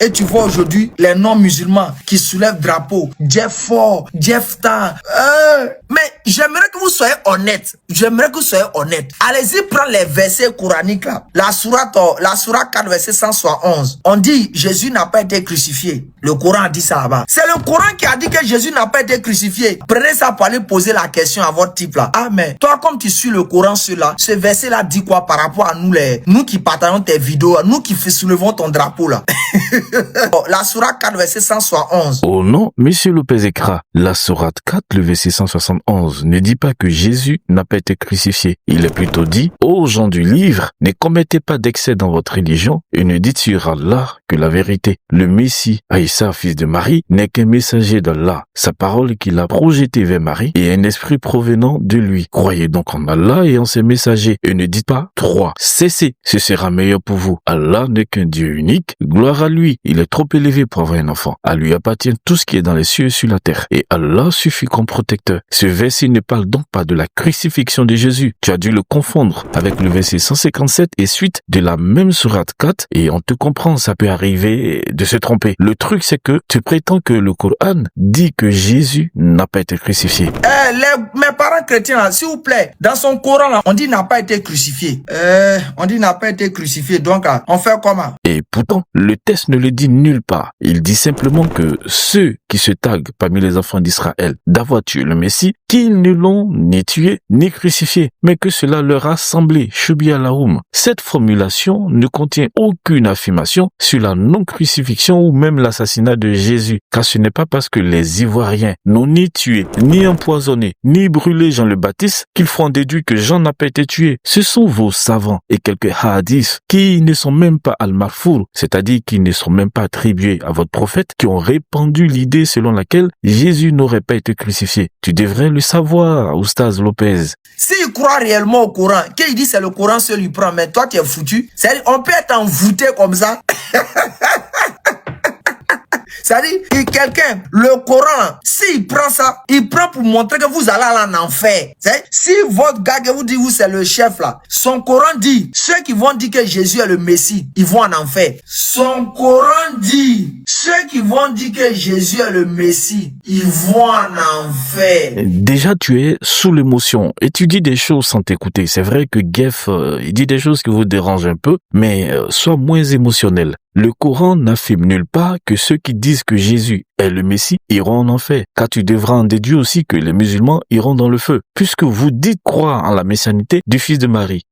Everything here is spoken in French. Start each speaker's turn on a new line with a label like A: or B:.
A: Et tu vois aujourd'hui les non-musulmans qui soulèvent drapeau, Jeffo, Jefta. Mais j'aimerais que vous soyez honnêtes. J'aimerais que vous soyez honnêtes. Allez-y prendre les versets coraniques là. La sourate 4 verset 171. On dit Jésus n'a pas été crucifié. Le Coran a dit ça là-bas. C'est le Coran qui a dit que Jésus n'a pas été crucifié. Prenez ça pour aller poser la question à votre type là. Ah mais toi comme tu suis le Coran celui-là, ce verset là dit quoi par rapport à nous qui partageons tes vidéos, nous qui soulevons ton drapeau là. La sourate 4 verset 171.
B: Oh non, Monsieur Lopez Ekra, la sourate 4, le verset 171 ne dit pas que Jésus n'a pas été crucifié. Il est plutôt dit, ô gens du livre, ne commettez pas d'excès dans votre religion et ne dites sur Allah que la vérité. Le Messie, Aïssa, fils de Marie, n'est qu'un messager d'Allah. Sa parole qu'il a projetée vers Marie est un esprit provenant de lui. Croyez donc en Allah et en ses messagers et ne dites pas 3. Cessez, ce sera meilleur pour vous. Allah n'est qu'un Dieu unique. Gloire à lui. Il est trop élevé pour avoir un enfant. À lui appartient tout ce qui est dans les cieux et sur la terre. Et Allah suffit comme protecteur. Ce verset ne parle donc pas de la crucifixion de Jésus. Tu as dû le confondre avec le verset 157 et suite de la même sourate 4 et on te comprend, ça peut arriver de se tromper. Le truc c'est que tu prétends que le Coran dit que Jésus n'a pas été crucifié.
A: Mes parents chrétiens là, s'il vous plaît, dans son Coran là, on dit n'a pas été crucifié. On dit n'a pas été crucifié, donc on fait comment?
B: Et pourtant, le texte ne le dit nulle part. Il dit simplement que ceux qui se taguent parmi les enfants d'Israël d'avoir tué le Messie, qu'ils ne l'ont ni tué ni crucifié, mais que cela leur a semblé. Shubia Laoum. Cette formulation ne contient aucune affirmation sur la non-crucifixion ou même l'assassinat de Jésus, car ce n'est pas parce que les Ivoiriens n'ont ni tué, ni empoisonné, ni brûlé Jean le Baptiste qu'ils feront déduire que Jean n'a pas été tué. Ce sont vos savants et quelques hadiths qui ne sont même pas al-marfour, c'est-à-dire qui ne sont même pas attribués à votre prophète, qui ont répandu l'idée selon laquelle Jésus n'aurait pas été crucifié. Tu devrais le savoir, Oustaz Lopez.
A: S'il croit réellement au Coran, qu'il dit c'est le Coran seul lui prend, mais toi tu es foutu. C'est-à-dire, on peut être envoûté comme ça. C'est-à-dire, quelqu'un, le Coran, s'il prend ça, il prend pour montrer que vous allez aller en enfer. Si votre gars que vous dit, vous c'est le chef là, son Coran dit, ceux qui vont dire que Jésus est le Messie, ils vont en enfer. Son Coran dit, ceux qui vont dire que Jésus est le Messie, ils vont en enfer.
B: Déjà, tu es sous l'émotion et tu dis des choses sans t'écouter. C'est vrai que Geff, il dit des choses qui vous dérangent un peu, mais sois moins émotionnel. Le Coran n'affirme nulle part que ceux qui disent que Jésus est le Messie iront en enfer, car tu devras en déduire aussi que les musulmans iront dans le feu, puisque vous dites croire en la messianité du fils de Marie.